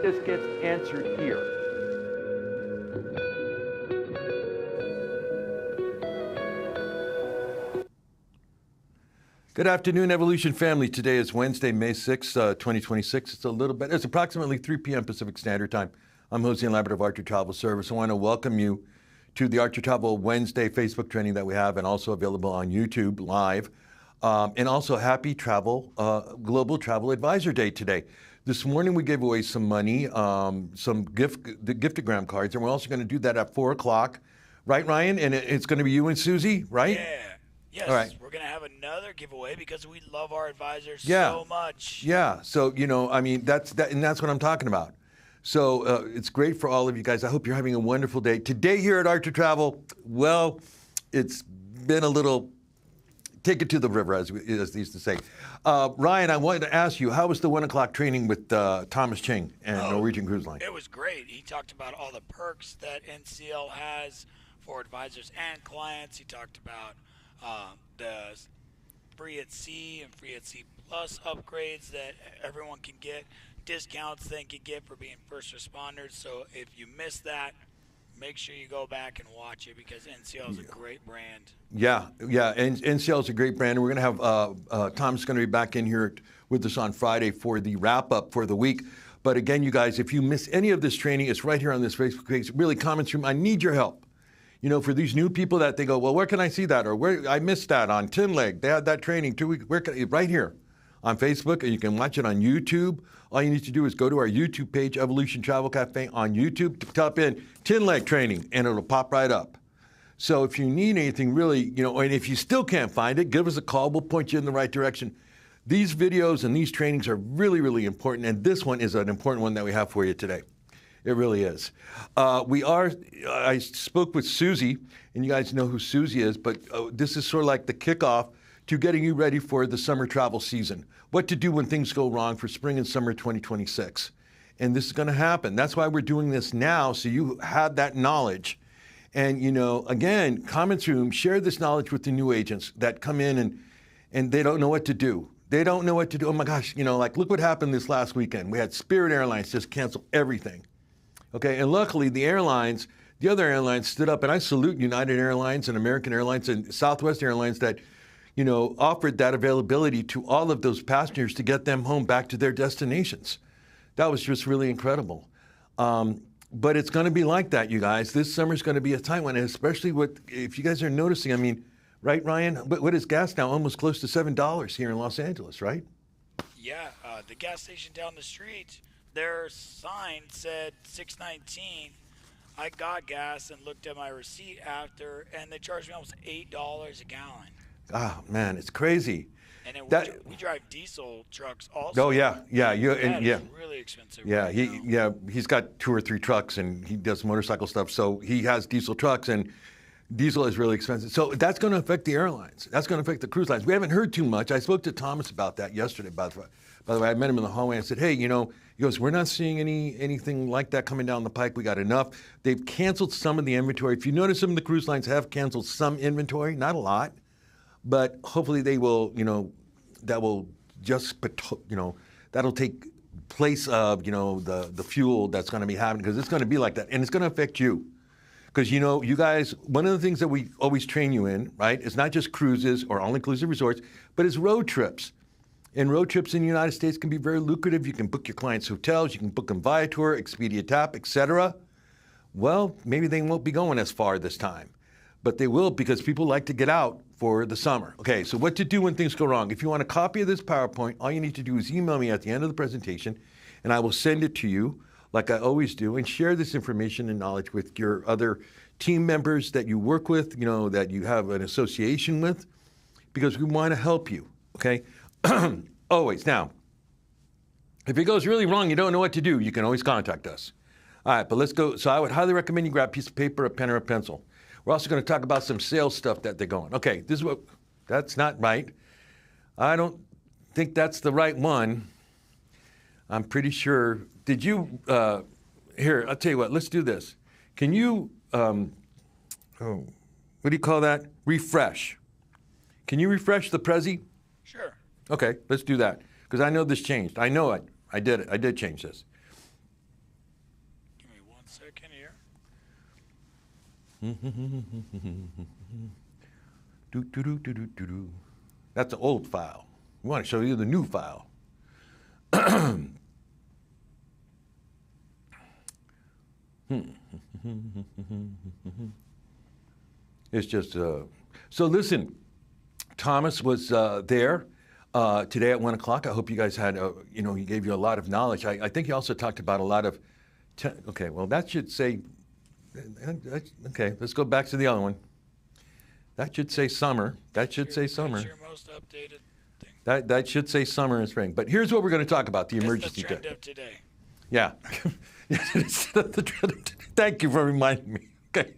this gets answered here. Good afternoon, Evolution family. Today is Wednesday, May 6, 2026. It's approximately 3 p.m. Pacific Standard Time. I'm Jose in Labrador of Archer Travel Service. I want to welcome you to the Archer Travel Wednesday Facebook training that we have, and also available on YouTube live. And also happy Global Travel Advisor Day today. This morning we gave away some money, some giftogram cards, and we're also going to do that at 4 o'clock. Right, Ryan? And it's going to be you and Susie, right? Yeah. Yes, all right. We're going to have another giveaway because we love our advisors yeah. so much. Yeah, so, I mean, that's what I'm talking about. So it's great for all of you guys. I hope you're having a wonderful day. Today here at Archer Travel, well, it's been a little, take it to the river, as they used to say. Ryan, I wanted to ask you, how was the 1 o'clock training with Thomas Ching and Norwegian Cruise Line? It was great. He talked about all the perks that NCL has for advisors and clients. He talked about the free at sea and free at sea plus upgrades that everyone can get, discounts they can get for being first responders. So if you missed that, make sure you go back and watch it because NCL is a great brand. Yeah, and NCL is a great brand. And we're going to have Tom's going to be back in here with us on Friday for the wrap-up for the week. But again, you guys, if you miss any of this training, it's right here on this Facebook page. Really, comments room. I need your help. For these new people that they go, well, where can I see that? Or where I missed that on Tin Leg. They had that training 2 weeks. Where can right here on Facebook, and you can watch it on YouTube. All you need to do is go to our YouTube page, Evolution Travel Cafe on YouTube, type in Tin Leg training, and it'll pop right up. So if you need anything really, and if you still can't find it, give us a call. We'll point you in the right direction. These videos and these trainings are really, really important, and this one is an important one that we have for you today. It really is. I spoke with Susie, and you guys know who Susie is, but this is sort of like the kickoff to getting you ready for the summer travel season. What to do when things go wrong for spring and summer 2026. And this is going to happen. That's why we're doing this now, so you have that knowledge. And, again, comments room, share this knowledge with the new agents that come in and they don't know what to do. They don't know what to do. Oh, my gosh, look what happened this last weekend. We had Spirit Airlines just cancel everything. Okay, and luckily the other airlines stood up, and I salute United Airlines and American Airlines and Southwest Airlines that, offered that availability to all of those passengers to get them home back to their destinations. That was just really incredible. But it's going to be like that, you guys. This summer's going to be a tight one, and especially if you guys are noticing, I mean, right, Ryan? What is gas now? Almost close to $7 here in Los Angeles, right? Yeah, the gas station down the street, their sign said $6.19. I got gas and looked at my receipt after, and they charged me almost $8 a gallon. Oh, man, it's crazy. And then we drive diesel trucks also. Oh, yeah. It's really expensive. Yeah, he's got 2 or 3 trucks, and he does motorcycle stuff, so he has diesel trucks, and diesel is really expensive. So that's going to affect the airlines. That's going to affect the cruise lines. We haven't heard too much. I spoke to Thomas about that yesterday, by the way. I met him in the hallway and said, hey, he goes, we're not seeing anything like that coming down the pike. We got enough. They've canceled some of the inventory. If you notice, some of the cruise lines have canceled some inventory, not a lot, but hopefully they will, that will just, that'll take place of, the fuel that's going to be happening, because it's going to be like that, and it's going to affect you. Because, you guys, one of the things that we always train you in, right, is not just cruises or all-inclusive resorts, but it's road trips. And road trips in the United States can be very lucrative. You can book your clients' hotels. You can book them Viator, Expedia Tap, etc. Well, maybe they won't be going as far this time. But they will, because people like to get out for the summer. Okay, so what to do when things go wrong. If you want a copy of this PowerPoint, all you need to do is email me at the end of the presentation, and I will send it to you like I always do, and share this information and knowledge with your other team members that you work with, that you have an association with, because we want to help you, okay? Always. Now, if it goes really wrong, you don't know what to do, you can always contact us. All right, but let's go. So I would highly recommend you grab a piece of paper, a pen, or a pencil. We're also going to talk about some sales stuff that they're going. Okay, that's not right. I don't think that's the right one. I'm pretty sure. Did you, here, I'll tell you what, let's do this. Can you, what do you call that? Refresh. Can you refresh the Prezi? Sure. Okay, let's do that, because I know this changed. I know it. I did change this. second here. That's an old file. We want to show you the new file. It's just, so listen, Thomas was there today at 1 o'clock. I hope you guys had, he gave you a lot of knowledge. I think he also talked about a lot of, okay, well, that should say, okay, let's go back to the other one. That should say summer. That should say summer. That's your most updated thing. That should say summer and spring. But here's what we're going to talk about, the emergency That's the trend of today. Yeah. Thank you for reminding me. Okay.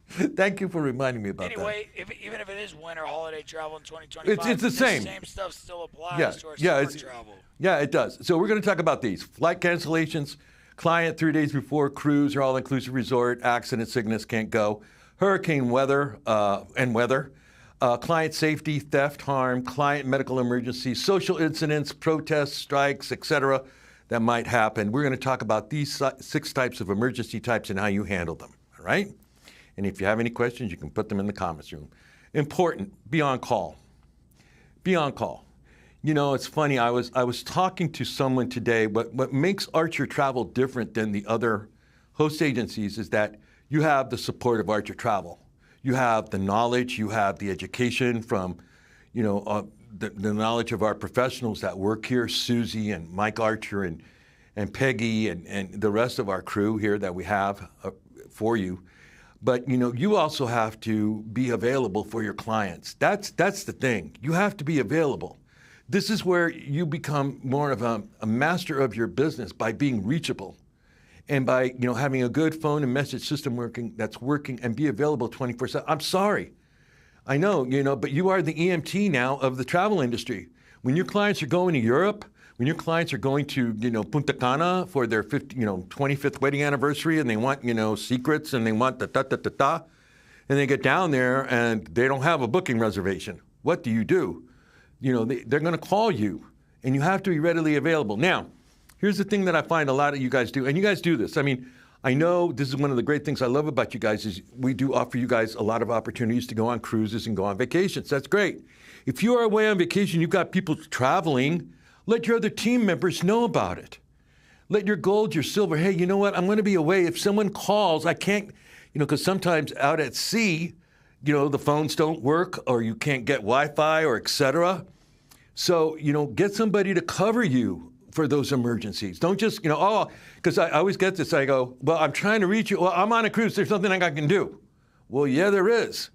Thank you for reminding me about that. Anyway, even if it is winter holiday travel in 2025, it's the same. Same stuff still applies to our summer travel. Yeah, it does. So we're going to talk about these. Flight cancellations, client 3 days before, cruise or all-inclusive resort, accident, sickness, can't go, hurricane weather, client safety, theft, harm, client medical emergency, social incidents, protests, strikes, etc. that might happen. We're going to talk about these 6 types of emergency types and how you handle them, all right? And if you have any questions, you can put them in the comments room. Important, be on call. Be on call. You know, it's funny, I was talking to someone today, what makes Archer Travel different than the other host agencies is that you have the support of Archer Travel. You have the knowledge, you have the education from, the knowledge of our professionals that work here, Susie and Mike Archer and Peggy and the rest of our crew here that we have for you. But, you also have to be available for your clients. That's the thing. You have to be available. This is where you become more of a master of your business by being reachable and by, having a good phone and message system that's working and be available 24/7. I'm sorry. I know, but you are the EMT now of the travel industry. When your clients are going to Europe, when your clients are going to, Punta Cana for their 25th wedding anniversary and they want, secrets and they want and they get down there and they don't have a booking reservation, what do? They're going to call you and you have to be readily available. Now, here's the thing that I find a lot of you guys do, and you guys do this. I mean, I know this is one of the great things I love about you guys is we do offer you guys a lot of opportunities to go on cruises and go on vacations. That's great. If you are away on vacation, you've got people traveling, let your other team members know about it. Let your gold, your silver, hey, you know what? I'm going to be away. If someone calls, I can't, because sometimes out at sea, the phones don't work or you can't get Wi-Fi or et cetera. So, get somebody to cover you for those emergencies. Don't just, because I always get this. I go, well, I'm trying to reach you. Well, I'm on a cruise. There's nothing I can do. Well, yeah, there is.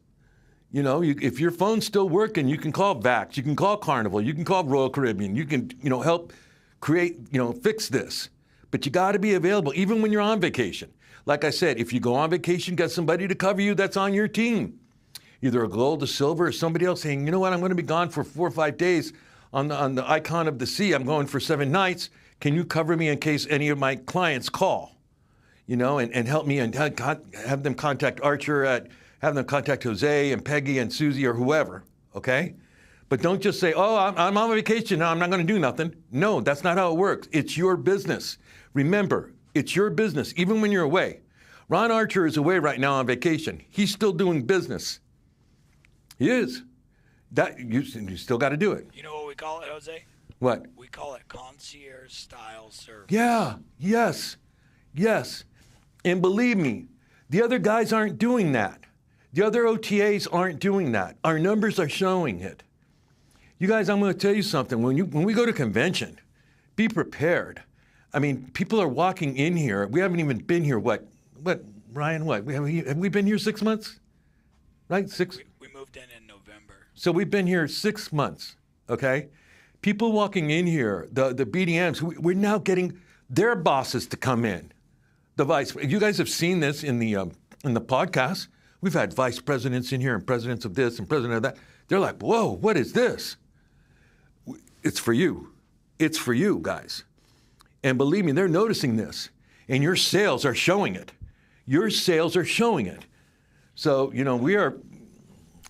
If your phone's still working, you can call VAX, you can call Carnival, you can call Royal Caribbean, you can, help create, fix this. But you got to be available, even when you're on vacation. Like I said, if you go on vacation, get somebody to cover you that's on your team. Either a gold, a silver, or somebody else saying, you know what, I'm going to be gone for 4 or 5 days on the Icon of the Sea. I'm going for 7 nights. Can you cover me in case any of my clients call? And help me and have them contact Archer have them contact Jose and Peggy and Susie or whoever, okay? But don't just say, oh, I'm on vacation now, I'm not going to do nothing. No, that's not how it works. It's your business. Remember, it's your business, even when you're away. Ron Archer is away right now on vacation. He's still doing business. He is. You still got to do it. You know what we call it, Jose? What? We call it concierge-style service. Yeah, yes. And believe me, the other guys aren't doing that. The other OTAs aren't doing that. Our numbers are showing it. You guys, I'm going to tell you something. When we go to convention, be prepared. I mean, people are walking in here. We haven't even been here, Ryan, what? Have we been here 6 months? Right? We moved in November. So we've been here 6 months, okay? People walking in here, the BDMs, we're now getting their bosses to come in. You guys have seen this in the podcast. We've had vice presidents in here and presidents of this and president of that. They're like, whoa, what is this? It's for you. It's for you, guys. And believe me, they're noticing this. And your sales are showing it. Your sales are showing it. So, we're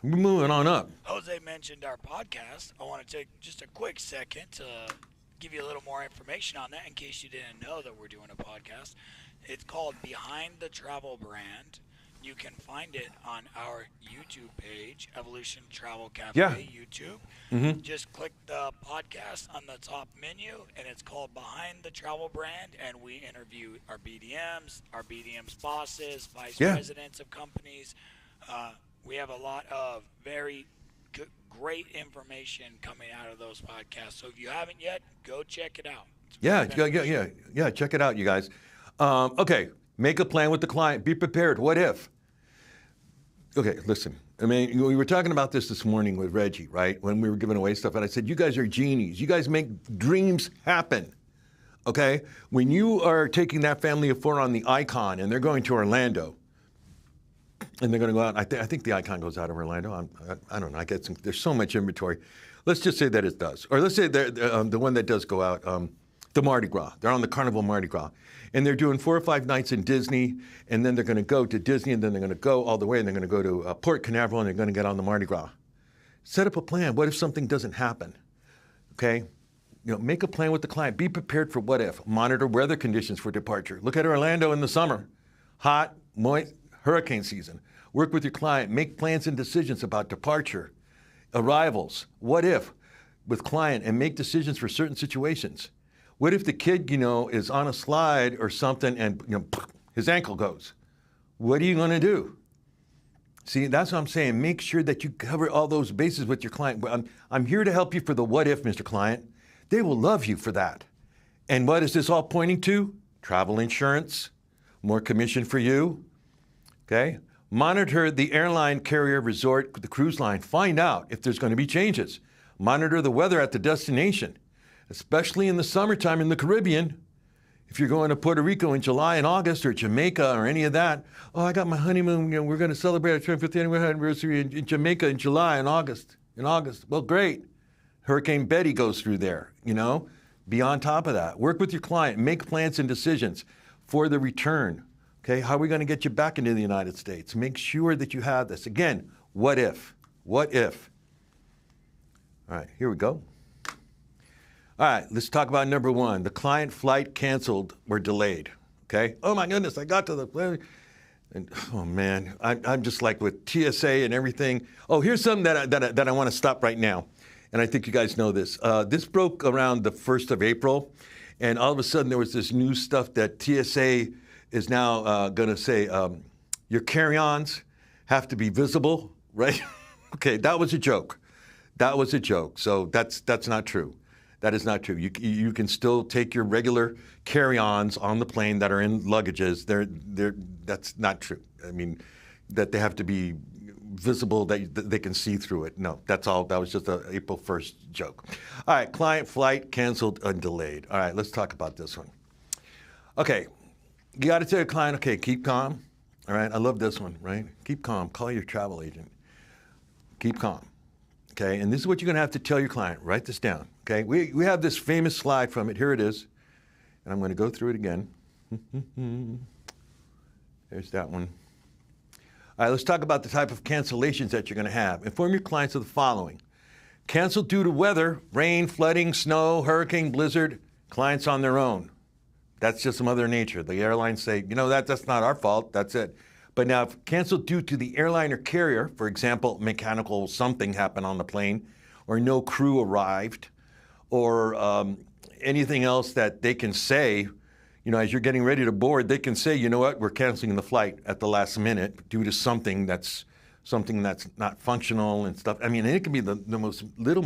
moving on up. Jose mentioned our podcast. I want to take just a quick second to give you a little more information on that in case you didn't know that we're doing a podcast. It's called Behind the Travel Brand. You can find it on our YouTube page, Evolution Travel Cafe Yeah. YouTube. Mm-hmm. Just click the podcast on the top menu, and it's called Behind the Travel Brand, and we interview our BDMs bosses, vice Yeah. presidents of companies. We have a lot of very great information coming out of those podcasts. So if you haven't yet, go check it out. Yeah. Check it out, you guys. Okay. Make a plan with the client. Be prepared. What if? Okay, listen. I mean, we were talking about this morning with Reggie, right? When we were giving away stuff, and I said, you guys are genies. You guys make dreams happen. Okay? When you are taking that family of four on the Icon and they're going to Orlando, and they're going to go out, I think the Icon goes out of Orlando. I don't know. There's so much inventory. Let's just say that it does. Or let's say the one that does go out, the Mardi Gras. They're on the Carnival Mardi Gras. And they're doing 4 or 5 nights in Disney, and then they're going to go to Disney, and then they're going to go all the way, and they're going to go to Port Canaveral, and they're going to get on the Mardi Gras. Set up a plan. What if something doesn't happen? Okay? Make a plan with the client. Be prepared for what if. Monitor weather conditions for departure. Look at Orlando in the summer. Hot, moist, hurricane season. Work with your client. Make plans and decisions about departure, arrivals. What if with client, and make decisions for certain situations. What if the kid, is on a slide or something and, his ankle goes? What are you going to do? See, that's what I'm saying. Make sure that you cover all those bases with your client. I'm here to help you for the what if, Mr. Client. They will love you for that. And what is this all pointing to? Travel insurance, more commission for you. Okay? Monitor the airline, carrier, resort, the cruise line. Find out if there's going to be changes. Monitor the weather at the destination, especially in the summertime in the Caribbean. If you're going to Puerto Rico in July and August, or Jamaica or any of that, I got my honeymoon, we're going to celebrate our 25th anniversary in Jamaica in July and August. Well, great. Hurricane Betty goes through there, Be on top of that. Work with your client. Make plans and decisions for the return. Okay, how are we going to get you back into the United States? Make sure that you have this. Again, what if? What if? All right, here we go. All right, let's talk about number 1. The client flight canceled or delayed. Okay? Oh my goodness, I got to the plane. And oh man, I'm just like with TSA and everything. Oh, here's something that I want to stop right now. And I think you guys know this. This broke around the 1st of April. And all of a sudden there was this new stuff that TSA is now going to say, your carry-ons have to be visible, right? Okay, that was a joke. That was a joke. So that's not true. That is not true. You can still take your regular carry-ons on the plane that are in luggages. That's not true. I mean, that they have to be visible, that they can see through it. No, that's all. That was just an April 1st joke. All right, client flight canceled and delayed. All right, let's talk about this one. Okay, you got to tell your client, okay, keep calm. All right, I love this one, right? Keep calm. Call your travel agent. Keep calm. Okay, and this is what you're going to have to tell your client. Write this down. Okay, we have this famous slide from it. Here it is. And I'm going to go through it again. There's that one. All right, let's talk about the type of cancellations that you're going to have. Inform your clients of the following. Canceled due to weather, rain, flooding, snow, hurricane, blizzard. Clients on their own. That's just Mother Nature. The airlines say, that's not our fault. That's it. But now, if canceled due to the airline or carrier, for example, mechanical something happened on the plane, or no crew arrived, or anything else that they can say, as you're getting ready to board, they can say, you know what, we're canceling the flight at the last minute due to something that's not functional and stuff. I mean, it can be the most little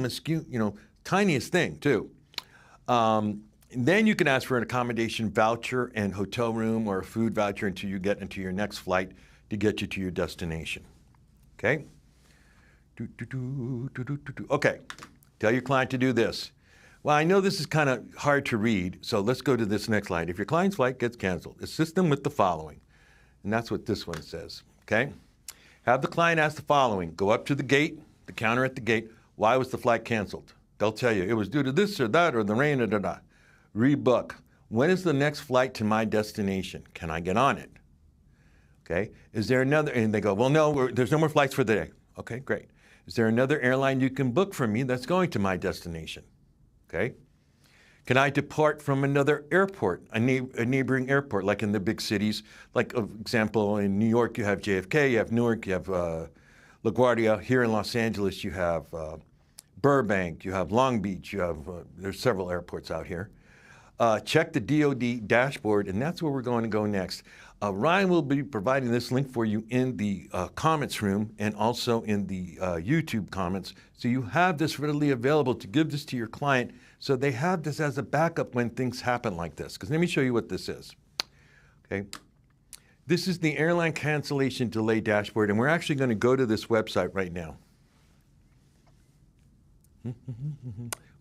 tiniest thing too. Then you can ask for an accommodation voucher and hotel room or a food voucher until you get into your next flight to get you to your destination. Okay? Okay. Tell your client to do this. Well, I know this is kind of hard to read, so let's go to this next line. If your client's flight gets canceled, assist them with the following. And that's what this one says. Okay? Have the client ask the following. Go up to the gate, the counter at the gate. Why was the flight canceled? They'll tell you it was due to this or that or the rain or da. Rebook. When is the next flight to my destination? Can I get on it? Okay. Is there another? And they go, well, no, there's no more flights for the day. Okay, great. Is there another airline you can book for me that's going to my destination? Okay. Can I depart from another airport, a neighboring airport, like in the big cities? Like, for example, in New York, you have JFK, you have Newark, you have LaGuardia. Here in Los Angeles, you have Burbank, you have Long Beach, you have, there's several airports out here. Check the DoD dashboard, and that's where we're going to go next. Ryan will be providing this link for you in the comments room and also in the YouTube comments. So you have this readily available to give this to your client so they have this as a backup when things happen like this. Because let me show you what this is. Okay. This is the airline cancellation delay dashboard, and we're actually going to go to this website right now.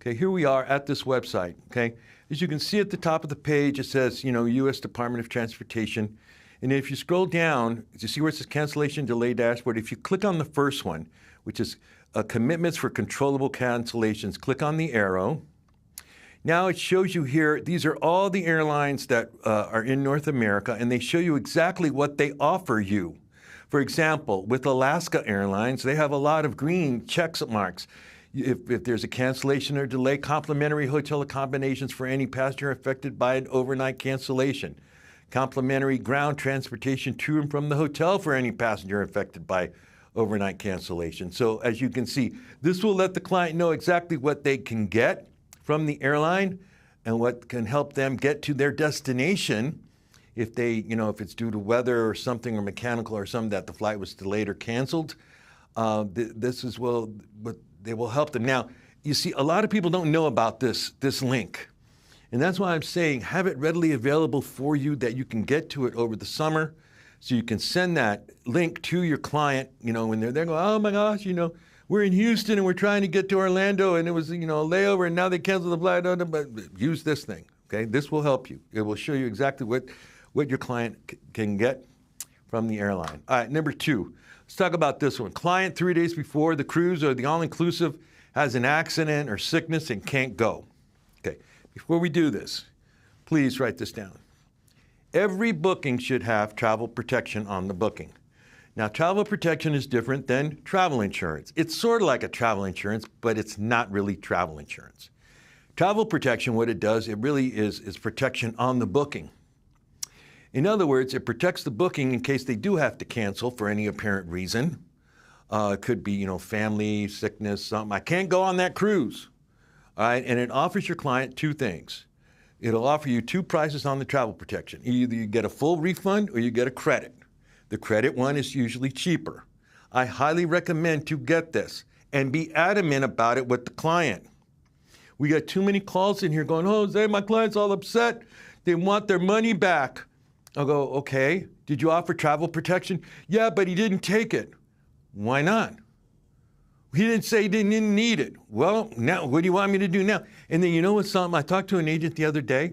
Okay, here we are at this website, okay? As you can see at the top of the page, it says, you know, U.S. Department of Transportation. And if you scroll down, you see where it says cancellation delay dashboard. If you click on the first one, which is commitments for controllable cancellations, click on the arrow. Now it shows you here, these are all the airlines that are in North America, and they show you exactly what they offer you. For example, with Alaska Airlines, they have a lot of green check marks. If there's a cancellation or delay, complimentary hotel accommodations for any passenger affected by an overnight cancellation. Complimentary ground transportation to and from the hotel for any passenger affected by overnight cancellation. So as you can see, this will let the client know exactly what they can get from the airline and what can help them get to their destination if they, you know, if it's due to weather or something or mechanical or something that the flight was delayed or canceled. This is what they will help them. Now, you see, a lot of people don't know about this link. And that's why I'm saying have it readily available for you that you can get to it over the summer so you can send that link to your client, you know, when they're there going, oh my gosh, you know, we're in Houston and we're trying to get to Orlando and it was, you know, a layover and now they canceled the flight. But use this thing, okay? This will help you. It will show you exactly what your client can get from the airline. All right, number 2. Let's talk about this one. Client 3 days before the cruise or the all-inclusive has an accident or sickness and can't go. Okay, before we do this, please write this down. Every booking should have travel protection on the booking. Now, travel protection is different than travel insurance. It's sort of like a travel insurance, but it's not really travel insurance. Travel protection, what it does, it really is protection on the booking. In other words, it protects the booking in case they do have to cancel for any apparent reason. It could be, you know, family, sickness, something. I can't go on that cruise. All right, and it offers your client 2 things. It'll offer you 2 prices on the travel protection. Either you get a full refund or you get a credit. The credit one is usually cheaper. I highly recommend to get this and be adamant about it with the client. We got too many calls in here going, oh, Jose, my client's all upset. They want their money back. I'll go, okay, did you offer travel protection? Yeah, but he didn't take it. Why not? He didn't say he didn't need it. Well, now, what do you want me to do now? And then you know what's something? I talked to an agent the other day,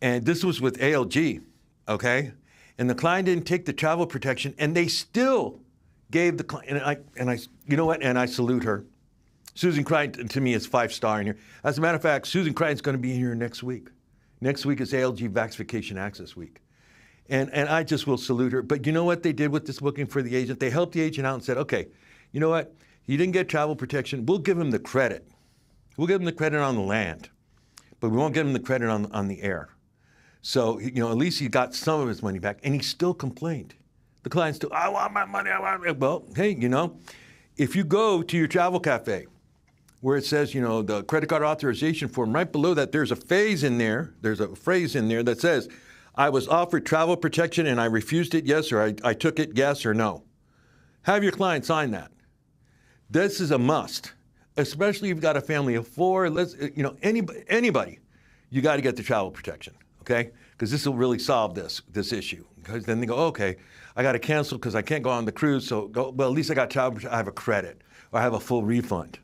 and this was with ALG, okay? And the client didn't take the travel protection, and they still gave the client, and I, you know what? And I salute her. Susan Crichton, to me, is 5-star in here. As a matter of fact, Susan Crichton's going to be here next week. Next week is ALG Vax Vacation Access Week. And I just will salute her. But you know what they did with this booking for the agent? They helped the agent out and said, okay, you know what? He didn't get travel protection. We'll give him the credit. We'll give him the credit on the land, but we won't give him the credit on the air. So, you know, at least he got some of his money back, and he still complained. The client still, I want my money, I want it. Well, hey, you know, if you go to your travel cafe where it says, you know, the credit card authorization form, right below that, there's a phrase in there that says, I was offered travel protection and I refused it, yes, or I took it, yes or no. Have your client sign that. This is a must, especially if you've got a family of 4. You know, anybody, you got to get the travel protection, okay? Because this will really solve this issue. Because then they go, okay, I got to cancel because I can't go on the cruise. So, well, at least I got travel protection. I have a credit or I have a full refund.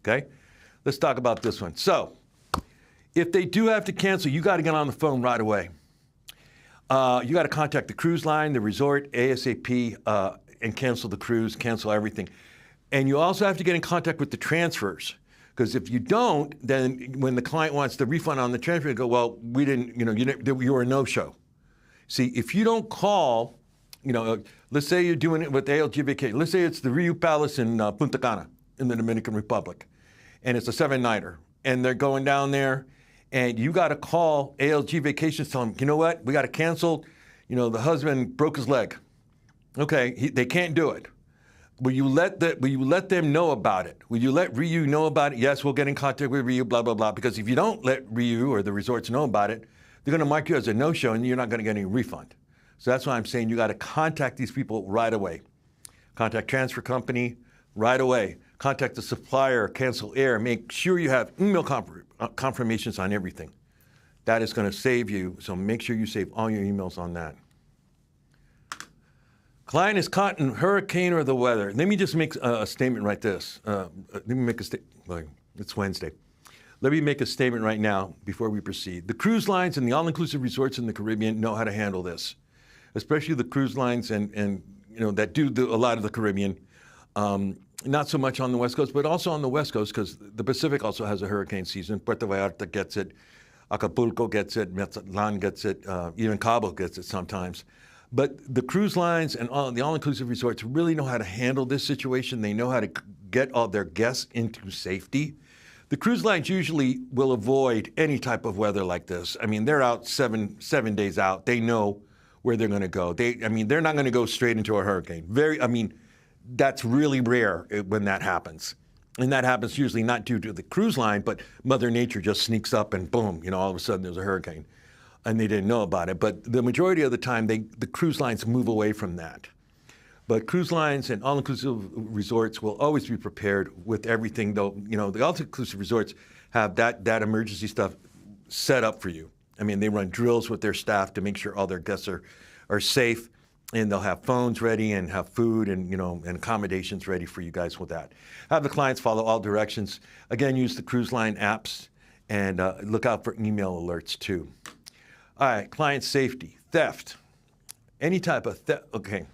Okay, let's talk about this one. So, if they do have to cancel, you got to get on the phone right away. You got to contact the cruise line, the resort, ASAP, and cancel the cruise, cancel everything. And you also have to get in contact with the transfers. Because if you don't, then when the client wants the refund on the transfer, they go, well, we didn't, you know, you were a no-show. See, if you don't call, you know, let's say you're doing it with ALG Vacation. Let's say it's the Rio Palace in Punta Cana in the Dominican Republic. And it's a 7-nighter. And they're going down there and you got to call ALG Vacations, tell them, you know what, we got to cancel. You know, the husband broke his leg. Okay, they can't do it. Will you let them know about it? Will you let Ryu know about it? Yes, we'll get in contact with Ryu, blah, blah, blah. Because if you don't let Ryu or the resorts know about it, they're going to mark you as a no-show and you're not going to get any refund. So that's why I'm saying you got to contact these people right away. Contact transfer company right away. Contact the supplier, cancel air. Make sure you have email confirmations on everything. That is going to save you. So make sure you save all your emails on that. Client is caught in hurricane or the weather. Let me just make a statement right this. Let me make a statement. Well, it's Wednesday. Let me make a statement right now before we proceed. The cruise lines and the all-inclusive resorts in the Caribbean know how to handle this, especially the cruise lines and you know that do a lot of the Caribbean. Not so much on the West Coast, but also on the West Coast because the Pacific also has a hurricane season. Puerto Vallarta gets it. Acapulco gets it. Mazatlan gets it. Even Cabo gets it sometimes. But the cruise lines and the all-inclusive resorts really know how to handle this situation. They know how to get all their guests into safety. The cruise lines usually will avoid any type of weather like this. I mean, they're out seven days out. They know where they're going to go. They're not going to go straight into a hurricane. That's really rare when that happens. And that happens usually not due to the cruise line, but Mother Nature just sneaks up and boom, you know, all of a sudden there's a hurricane. And they didn't know about it. But the majority of the time, the cruise lines move away from that. But cruise lines and all-inclusive resorts will always be prepared with everything, though. You know, the all-inclusive resorts have that emergency stuff set up for you. I mean, they run drills with their staff to make sure all their guests are safe, and they'll have phones ready and have food and, you know, and accommodations ready for you guys with that. Have the clients follow all directions. Again, use the cruise line apps and look out for email alerts too. All right, client safety, theft, any type of theft. Okay,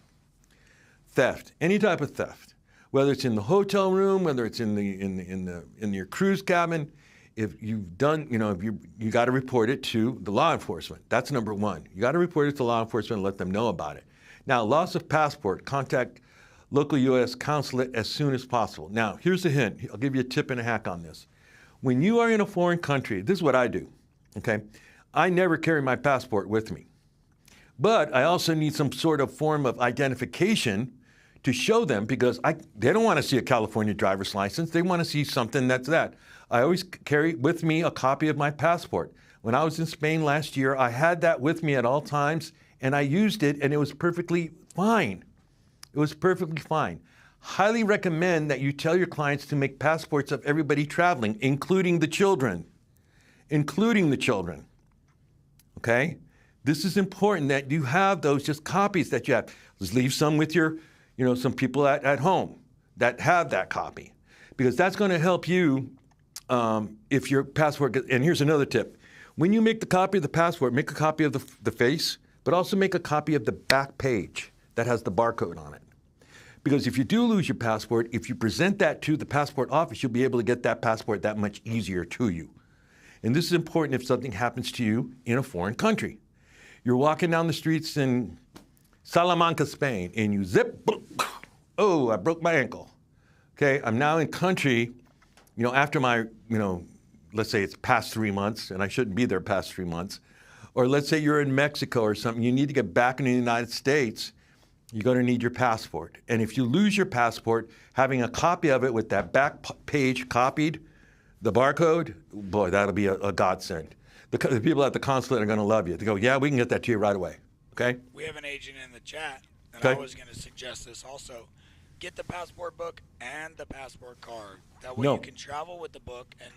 theft, any type of theft, whether it's in the hotel room, whether it's in your cruise cabin. If you've done, you know, if you got to report it to the law enforcement. That's number one. You got to report it to law enforcement and let them know about it. Now, loss of passport, contact local U.S. consulate as soon as possible. Now, here's a hint. I'll give you a tip and a hack on this. When you are in a foreign country, this is what I do. Okay. I never carry my passport with me, but I also need some sort of form of identification to show them because they don't want to see a California driver's license. They want to see something that's that. I always carry with me a copy of my passport. When I was in Spain last year, I had that with me at all times and I used it and it was perfectly fine. It was perfectly fine. Highly recommend that you tell your clients to make passports of everybody traveling, including the children. Okay? This is important that you have those just copies that you have. Just leave some with your, you know, some people at home that have that copy. Because that's going to help you if your passport gets, and here's another tip. When you make the copy of the passport, make a copy of the face, but also make a copy of the back page that has the barcode on it. Because if you do lose your passport, if you present that to the passport office, you'll be able to get that passport that much easier to you. And this is important if something happens to you in a foreign country. You're walking down the streets in Salamanca, Spain, and you zip, oh, I broke my ankle. Okay, I'm now in country, you know, after my, you know, let's say it's past 3 months, and I shouldn't be there past 3 months. Or let's say you're in Mexico or something, you need to get back in the United States, you're going to need your passport. And if you lose your passport, having a copy of it with that back page copied, the barcode, boy, that'll be a godsend. The people at the consulate are going to love you. They go, yeah, we can get that to you right away. Okay? We have an agent in the chat, and okay. I was going to suggest this also. Get the passport book and the passport card. That way you can travel with the book and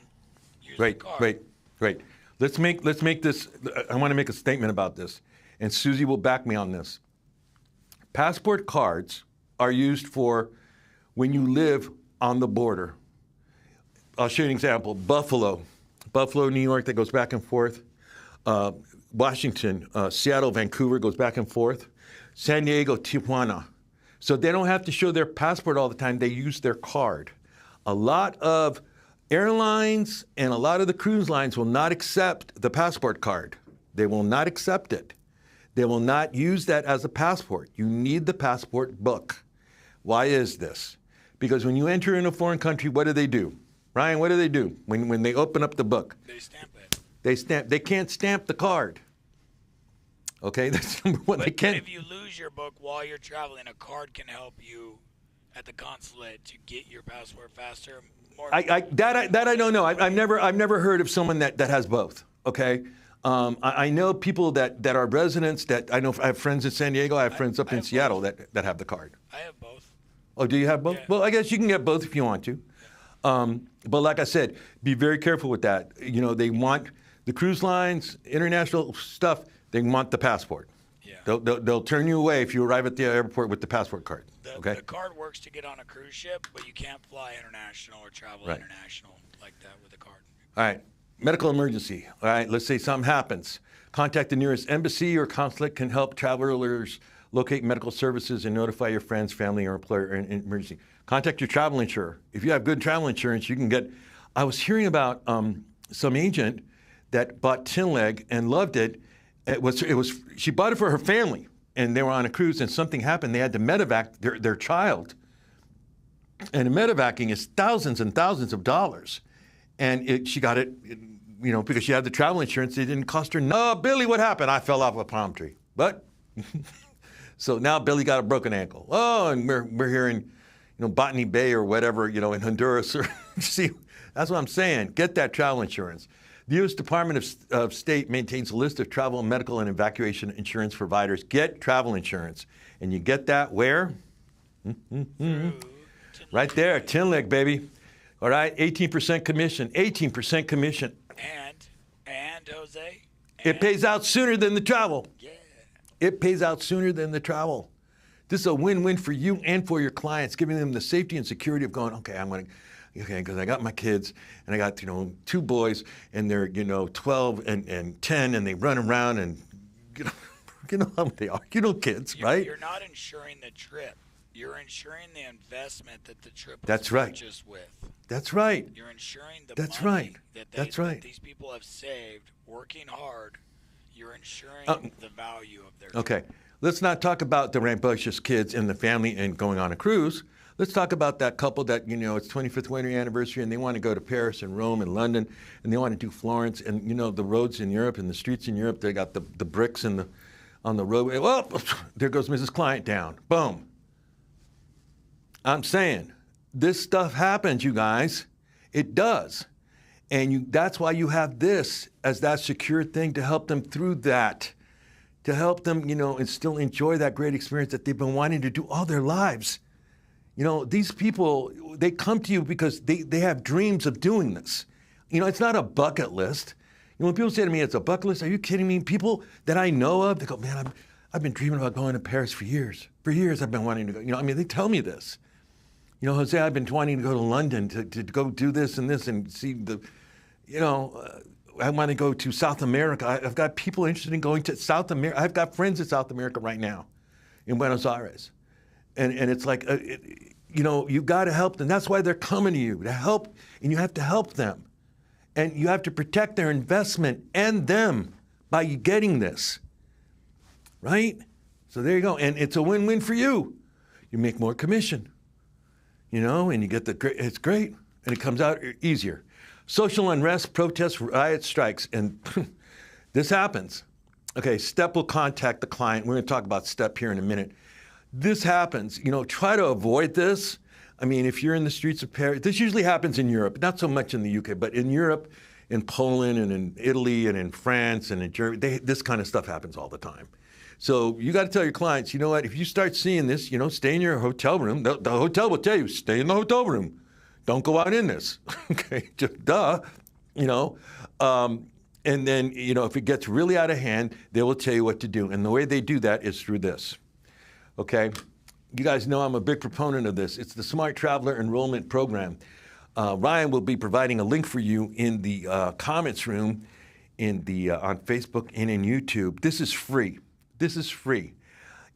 use the card. Great. Let's make this, I want to make a statement about this, and Susie will back me on this. Passport cards are used for when you live on the border. I'll show you an example. Buffalo, New York, that goes back and forth. Washington, Seattle, Vancouver goes back and forth. San Diego, Tijuana. So they don't have to show their passport all the time. They use their card. A lot of airlines and a lot of the cruise lines will not accept the passport card. They will not accept it. They will not use that as a passport. You need the passport book. Why is this? Because when you enter in a foreign country, what do? Ryan, what do? When they open up the book? They stamp it. They can't stamp the card. Okay, that's number one. But They can't. if you lose your book while you're traveling, a card can help you at the consulate to get your passport faster. That I don't know. I've never heard of someone that has both. Okay, I know people that are residents. That I know. I have friends in San Diego. I have friends up in Seattle that have the card. I have both. Oh, do you have both? Yeah. Well, I guess you can get both if you want to. But like I said, be very careful with that. You know, they want the cruise lines, international stuff. They want the passport. Yeah. They'll turn you away if you arrive at the airport with the passport card. Okay. The card works to get on a cruise ship, but you can't fly international or travel Right. international like that with a card. All right. Medical emergency. All right. Let's say something happens. Contact the nearest embassy or consulate can help travelers locate medical services and notify your friends, family, or employer in emergency. Contact your travel insurer. If you have good travel insurance, you can get. I was hearing about some agent that bought tin leg and loved it. She bought it for her family, and they were on a cruise, and something happened. They had to medevac their child, and medevacing is thousands and thousands of dollars. And she got it, you know, because she had the travel insurance. It didn't cost her. No, Billy, what happened? I fell off a palm tree. But so now Billy got a broken ankle. Oh, and we're here in, you know, Botany Bay or whatever, you know, in Honduras. Or see, that's what I'm saying. Get that travel insurance. The U.S. Department of State maintains a list of travel, medical, and evacuation insurance providers. Get travel insurance. And you get that where? Right there, tin leg, baby. All right, 18% commission, 18% commission. And Jose? It pays out sooner than the travel. Yeah. It pays out sooner than the travel. This is a win-win for you and for your clients, giving them the safety and security of going, because I got my kids, and I got, you know, 2 boys, and they're, you know, 12 and 10, and they run around, and you know how they are. You know kids, right? You're not insuring the trip. You're insuring the investment that the trip was That's right. purchased with. That's right. You're insuring the That's money right. that these people have saved working hard. You're insuring the value of their Okay. trip. Let's not talk about the rambunctious kids and the family and going on a cruise. Let's talk about that couple that, you know, it's 25th wedding anniversary and they want to go to Paris and Rome and London and they want to do Florence and, you know, the roads in Europe and the streets in Europe, they got the bricks on the roadway. Well, there goes Mrs. Client down. Boom. I'm saying this stuff happens, you guys. It does. And that's why you have this as that secure thing to help them through that, to help them, you know, and still enjoy that great experience that they've been wanting to do all their lives. You know, these people, they come to you because they have dreams of doing this. You know, it's not a bucket list. You know, when people say to me, it's a bucket list, are you kidding me? People that I know of, they go, man, I've been dreaming about going to Paris for years. For years I've been wanting to go. You know, I mean, they tell me this. You know, Jose, I've been wanting to go to London to go do this and see the, you know, I want to go to South America. I've got people interested in going to South America. I've got friends in South America right now in Buenos Aires. And it's like, you know, you've got to help them. That's why they're coming to you, to help, and you have to help them. And you have to protect their investment and them by getting this, right? So there you go. And it's a win-win for you. You make more commission, you know, and you get it's great, and it comes out easier. Social unrest, protests, riots, strikes, and this happens. Okay, STEP will contact the client. We're going to talk about STEP here in a minute. This happens. You know, try to avoid this. I mean, if you're in the streets of Paris, this usually happens in Europe, not so much in the UK, but in Europe, in Poland, and in Italy, and in France, and in Germany, this kind of stuff happens all the time. So you got to tell your clients, you know what, if you start seeing this, you know, stay in your hotel room. The hotel will tell you, stay in the hotel room. Don't go out in this. Okay, just duh, you know. And then, you know, if it gets really out of hand, they will tell you what to do. And the way they do that is through this. Okay, you guys know I'm a big proponent of this. It's the Smart Traveler Enrollment Program. Ryan will be providing a link for you in the comments room on Facebook and in YouTube. This is free. This is free.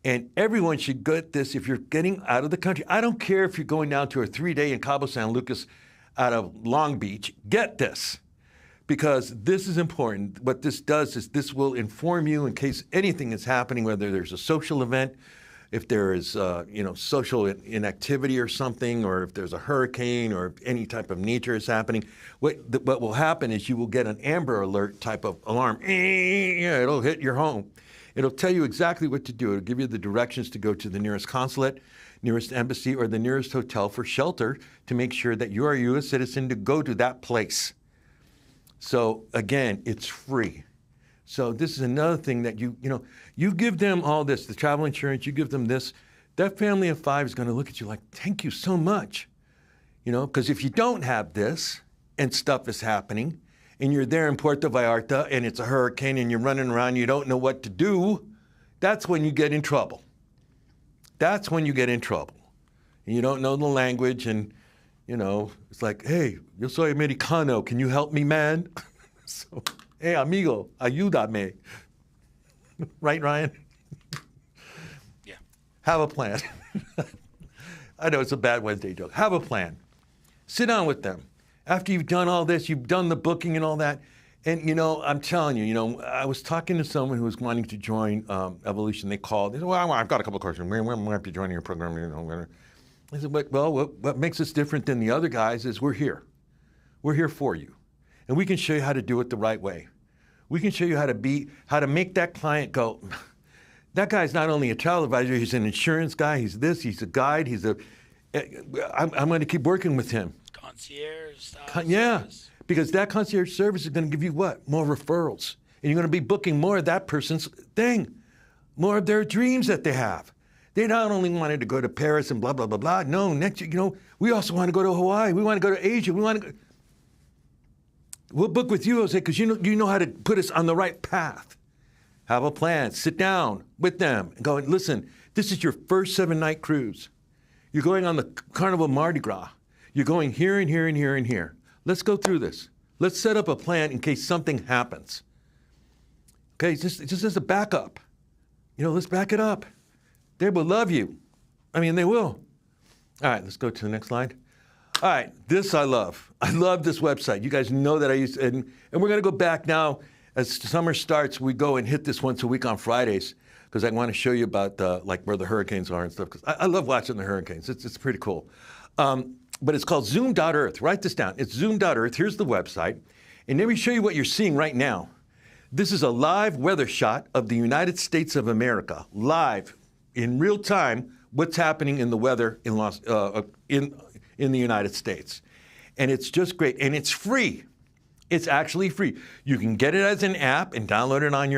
And everyone should get this if you're getting out of the country. I don't care if you're going down to a 3-day in Cabo San Lucas out of Long Beach. Get this. Because this is important. What this does is this will inform you in case anything is happening, whether there's a social event, if there is, social inactivity or something, or if there's a hurricane or if any type of nature is happening, what will happen is you will get an Amber Alert type of alarm. It'll hit your home. It'll tell you exactly what to do. It'll give you the directions to go to the nearest consulate, nearest embassy, or the nearest hotel for shelter to make sure that you are a U.S. citizen to go to that place. So again, it's free. So this is another thing that you give them all this, the travel insurance, you give them this, that family of 5 is going to look at you like, thank you so much. Because if you don't have this and stuff is happening and you're there in Puerto Vallarta and it's a hurricane and you're running around, you don't know what to do, that's when you get in trouble. That's when you get in trouble. And you don't know the language and, it's like, hey, yo soy americano, can you help me, man? So, hey, amigo, ayúdame. Right, Ryan? Yeah. Have a plan. I know it's a bad Wednesday joke. Have a plan. Sit down with them. After you've done all this, you've done the booking and all that. And, I'm telling you, I was talking to someone who was wanting to join Evolution. They called. They said, well, I've got a couple of questions. We might be joining your program. I said, well, what makes us different than the other guys is we're here. We're here for you. And we can show you how to do it the right way. We can show you how to make that client go, that guy's not only a travel advisor, he's an insurance guy, he's this, he's a guide, I'm going to keep working with him. Concierge style service. Because that concierge service is going to give you what? More referrals. And you're going to be booking more of that person's thing, more of their dreams that they have. They not only wanted to go to Paris and blah, blah, blah, blah. No, next year, we also want to go to Hawaii. We want to go to Asia. We'll book with you, Jose, because you know how to put us on the right path. Have a plan. Sit down with them and go, listen, this is your first 7-night cruise. You're going on the Carnival Mardi Gras. You're going here and here and here and here. Let's go through this. Let's set up a plan in case something happens. Okay, just as a backup. Let's back it up. They will love you. I mean, they will. All right, let's go to the next slide. All right, this I love. I love this website. You guys know that I use it. And we're going to go back now. As summer starts, we go and hit this once a week on Fridays because I want to show you about where the hurricanes are and stuff. Because I love watching the hurricanes. It's pretty cool. But it's called Zoom.Earth. Write this down. It's Zoom.Earth. Here's the website. And let me show you what you're seeing right now. This is a live weather shot of the United States of America. Live, in real time, what's happening in the weather in the United States. And it's just great. And it's free. It's actually free. You can get it as an app and download it on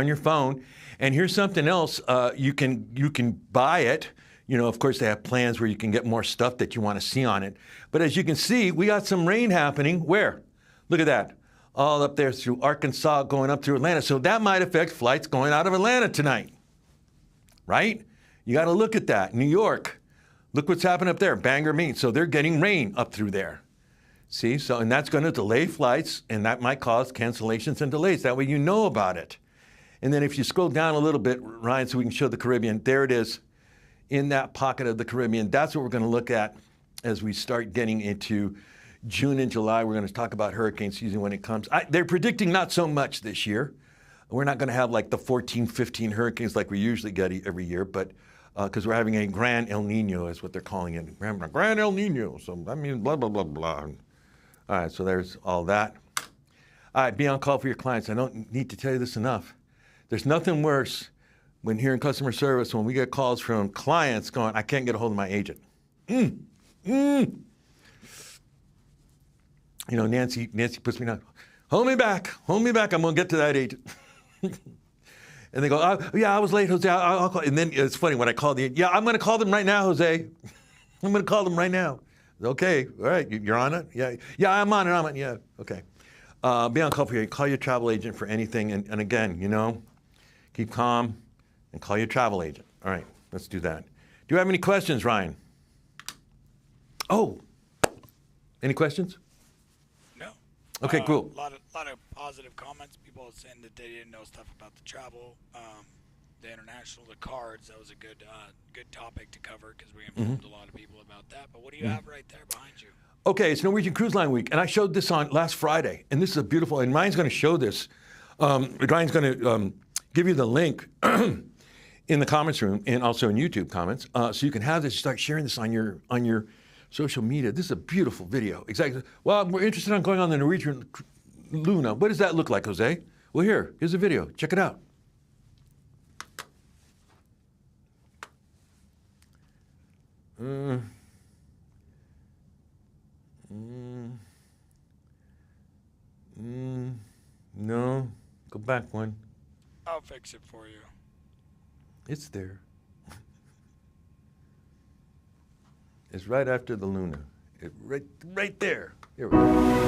your phone. And here's something else. You can buy it. Of course, they have plans where you can get more stuff that you want to see on it. But as you can see, we got some rain happening. Where? Look at that. All up there through Arkansas, going up through Atlanta. So that might affect flights going out of Atlanta tonight. Right? You got to look at that. New York. Look what's happening up there. Bangor, Maine. So they're getting rain up through there. See? And that's going to delay flights, and that might cause cancellations and delays. That way you know about it. And then if you scroll down a little bit, Ryan, so we can show the Caribbean, there it is in that pocket of the Caribbean. That's what we're going to look at as we start getting into June and July. We're going to talk about hurricane season when it comes. They're predicting not so much this year. We're not going to have like the 14, 15 hurricanes like we usually get every year, but because we're having a Grand El Nino is what they're calling it. Grand El Nino. So that means blah, blah, blah, blah. All right, so there's all that. All right, be on call for your clients. I don't need to tell you this enough. There's nothing worse when here in customer service, when we get calls from clients going, I can't get a hold of my agent. Nancy puts me down. Hold me back. I'm going to get to that agent. And they go, I was late, Jose. I'll call. And then it's funny when I call I'm going to call them right now, Jose. I'm going to call them right now. Okay, all right, you're on it? Yeah, I'm on it. Yeah, okay. Be on call for you. Call your travel agent for anything. And again, keep calm and call your travel agent. All right, let's do that. Do you have any questions, Ryan? Oh, any questions? No. Okay, cool. A lot of positive comments. People saying that they didn't know stuff about the travel, the international, the cards. That was a good topic to cover because we informed a lot of people about that. But what do you have right there behind you? Okay, it's Norwegian Cruise Line Week, and I showed this on last Friday, and this is a beautiful, and Ryan's going to show this. Ryan's going to give you the link. in the comments room and also in YouTube comments. So you can have this, start sharing this on your social media. This is a beautiful video. Exactly. Well, we're interested in going on the Norwegian Luna. What does that look like, Jose? Well, here's a video. Check it out. No, go back one. I'll fix it for you. It's there. It's right after the Luna. Right there. Here we go.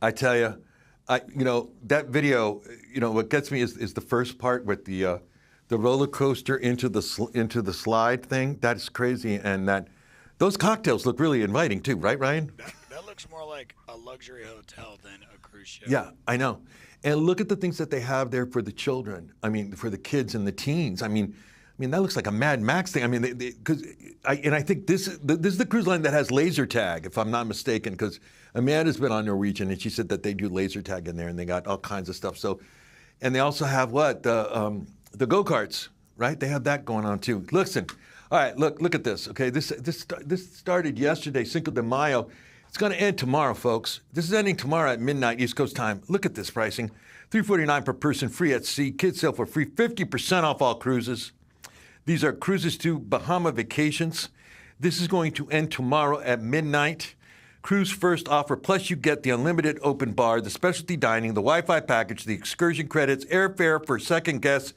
I tell you, that video, what gets me is the first part with the roller coaster into the slide thing. That's crazy, and those cocktails look really inviting too, right, Ryan? That looks more like a luxury hotel than a cruise ship. Yeah, I know. And look at the things that they have there for the children. I mean, for the kids and the teens. I mean, that looks like a Mad Max thing. I mean, I think this is the cruise line that has laser tag, if I'm not mistaken, because Amanda's been on Norwegian, and she said that they do laser tag in there, and they got all kinds of stuff. So, and they also have the go-karts, right? They have that going on too. Listen, all right, look at this. Okay, this started yesterday, Cinco de Mayo. It's going to end tomorrow, folks. This is ending tomorrow at midnight East Coast time. Look at this pricing: $349 per person, free at sea. Kids sail for free, 50% off all cruises. These are cruises to Bahama vacations. This is going to end tomorrow at midnight. Cruise first offer, plus you get the unlimited open bar, the specialty dining, the Wi-Fi package, the excursion credits, airfare for second guests.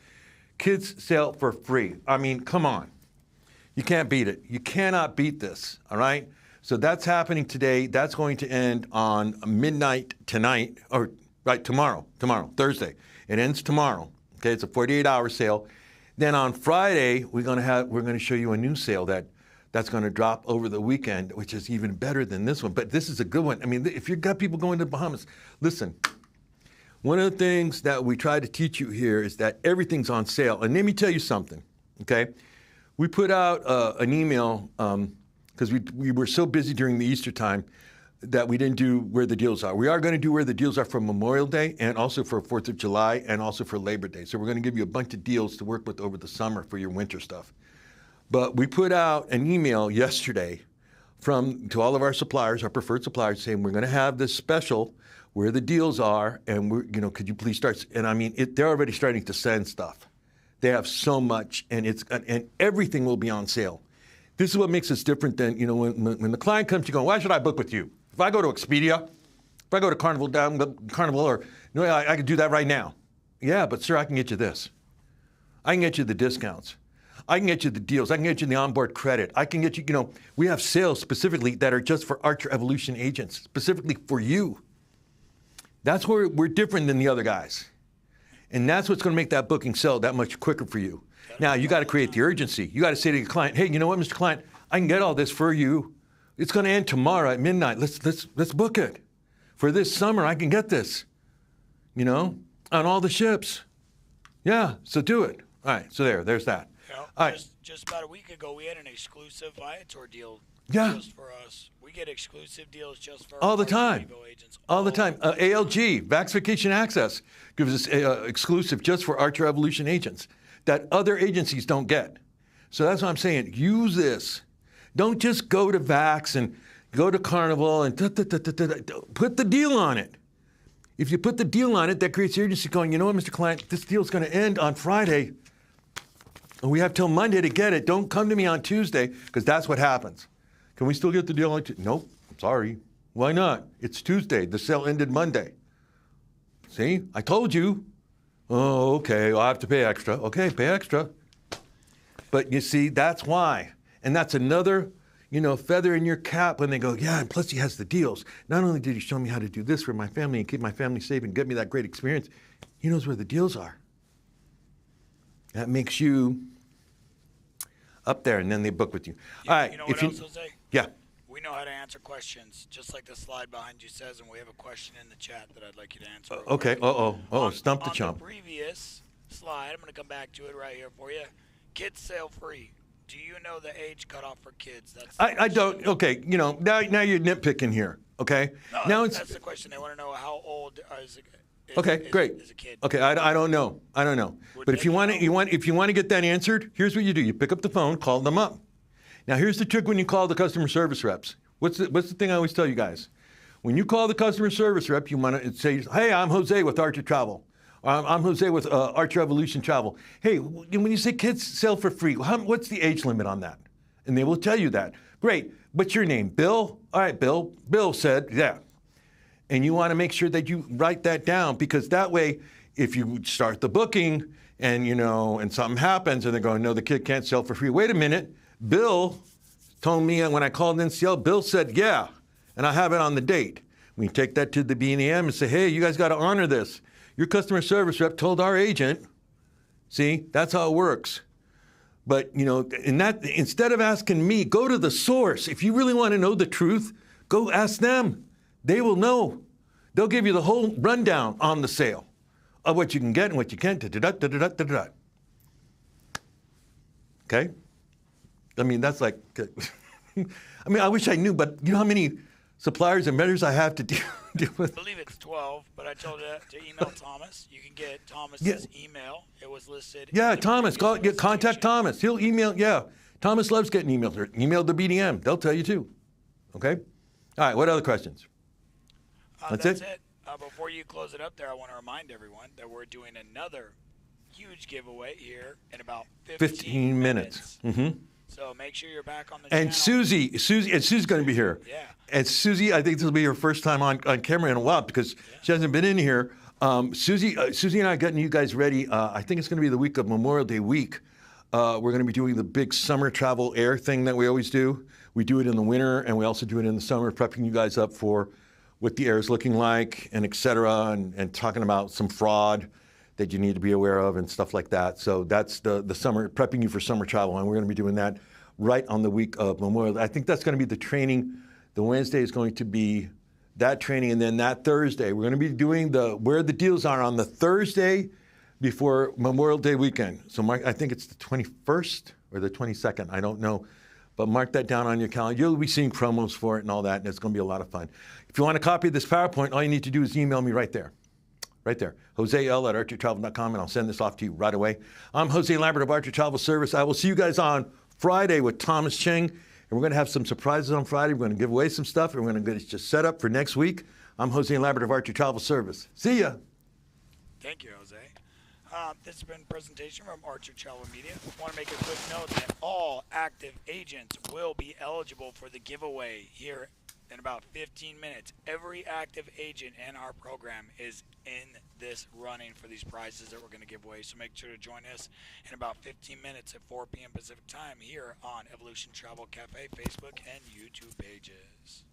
Kids sail for free. I mean, come on. You can't beat it. You cannot beat this, all right? So that's happening today. That's going to end on midnight tonight, or right, tomorrow, Thursday. It ends tomorrow. Okay, it's a 48-hour sale. Then on Friday, we're going to show you a new sale that's going to drop over the weekend, which is even better than this one. But this is a good one. I mean, if you've got people going to the Bahamas, listen. One of the things that we try to teach you here is that everything's on sale. And let me tell you something, okay? We put out an email because we were so busy during the Easter time that we didn't do where the deals are. We are going to do where the deals are for Memorial Day and also for 4th of July and also for Labor Day. So we're going to give you a bunch of deals to work with over the summer for your winter stuff. But we put out an email yesterday to all of our suppliers, our preferred suppliers, saying we're going to have this special where the deals are, and could you please start? And I mean, they're already starting to send stuff. They have so much, and everything will be on sale. This is what makes us different than when the client comes, you go, why should I book with you? If I go to Expedia, if I go to Carnival, or I could do that right now. Yeah, but sir, I can get you this. I can get you the discounts. I can get you the deals. I can get you the onboard credit. I can get you, we have sales specifically that are just for Archer Evolution agents, specifically for you. That's where we're different than the other guys. And that's what's going to make that booking sell that much quicker for you. Now, you got to create the urgency. You got to say to your client, hey, you know what, Mr. Client, I can get all this for you. It's going to end tomorrow at midnight. Let's book it. For this summer, I can get this, on all the ships. Yeah, so do it. All right, so there's that. All right. Just about a week ago, we had an exclusive Viator deal just for us. We get exclusive deals just for all the time. Vivo agents. All the time. ALG, Vacation Access, gives us exclusive just for Archer Evolution agents that other agencies don't get. So that's what I'm saying. Use this. Don't just go to Vax and go to Carnival and put the deal on it. If you put the deal on it, that creates urgency going, you know what, Mr. Client, this deal's going to end on Friday. And we have till Monday to get it. Don't come to me on Tuesday, because that's what happens. Can we still get the deal on Tuesday? Nope, I'm sorry. Why not? It's Tuesday. The sale ended Monday. See, I told you. Oh, okay, I'll have to pay extra. Okay, pay extra. But you see, that's why. And that's another, feather in your cap when they go, yeah, and plus he has the deals. Not only did he show me how to do this for my family and keep my family safe and get me that great experience, he knows where the deals are. That makes you up there, and then they book with you. All right. You know what else, Jose? Yeah. We know how to answer questions, just like the slide behind you says, and we have a question in the chat that I'd like you to answer. Okay. Stump the chump. On the previous slide, I'm going to come back to it right here for you. Kids sale free. Do you know the age cutoff for kids? I don't. Okay. Now you're nitpicking here. Okay. No, that's the question. They want to know how old is great. Is a kid. Okay, I don't know. But if you want to get that answered, here's what you do: you pick up the phone, call them up. Now, here's the trick when you call the customer service reps. What's the thing I always tell you guys? When you call the customer service rep, you want to say, "Hey, I'm Jose with Archer Travel. I'm Jose with Archer Evolution Travel. Hey, when you say kids sell for free, what's the age limit on that?" And they will tell you that. Great. What's your name? Bill? All right, Bill. Bill said, yeah. And you want to make sure that you write that down, because that way, if you start the booking and something happens and they're going, no, the kid can't sell for free. Wait a minute. Bill told me when I called NCL, Bill said, yeah, and I have it on the date. We take that to the BNEM and say, hey, you guys got to honor this. Your customer service rep told our agent. See, that's how it works. But, instead of asking me, go to the source. If you really want to know the truth, go ask them. They will know. They'll give you the whole rundown on the sale of what you can get and what you can't. Okay? I mean, that's like, I wish I knew, but you know how many suppliers and vendors I have to deal with? I believe it's 12, but I told you to email Thomas. You can get Thomas's email. It was listed. Yeah, Thomas. Contact Thomas. He'll email. Yeah. Thomas loves getting emails. Or email the BDM. They'll tell you too. Okay? All right, what other questions? That's it. Before you close it up there, I want to remind everyone that we're doing another huge giveaway here in about 15 minutes. Mm-hmm. So make sure you're back on the channel. And Susie's going to be here. Yeah. And Susie, I think this will be her first time on camera in a while, because she hasn't been in here. Susie and I are getting you guys ready. I think it's going to be the week of Memorial Day week. We're going to be doing the big summer travel air thing that we always do. We do it in the winter, and we also do it in the summer, prepping you guys up for what the air is looking like, and et cetera, and talking about some fraud that you need to be aware of and stuff like that. So that's the summer, prepping you for summer travel, and we're going to be doing that right on the week of Memorial. I think that's going to be the training. The Wednesday is going to be that training, and then that Thursday, we're going to be doing where the deals are on the Thursday before Memorial Day weekend. So Mark, I think it's the 21st or the 22nd, I don't know. But mark that down on your calendar. You'll be seeing promos for it and all that, and it's going to be a lot of fun. If you want a copy of this PowerPoint, all you need to do is email me right there. Right there. JoseL@archertravel.com, and I'll send this off to you right away. I'm Jose Lambert of Archer Travel Service. I will see you guys on Friday with Thomas Cheng, and we're going to have some surprises on Friday. We're going to give away some stuff, and we're going to get it just set up for next week. I'm Jose Lambert of Archer Travel Service. See ya. Thank you, Jose. This has been a presentation from Archer Travel Media. I want to make a quick note that all active agents will be eligible for the giveaway here in about 15 minutes. Every active agent in our program is in this running for these prizes that we're going to give away. So make sure to join us in about 15 minutes at 4 p.m. Pacific time here on Evolution Travel Cafe, Facebook, and YouTube pages.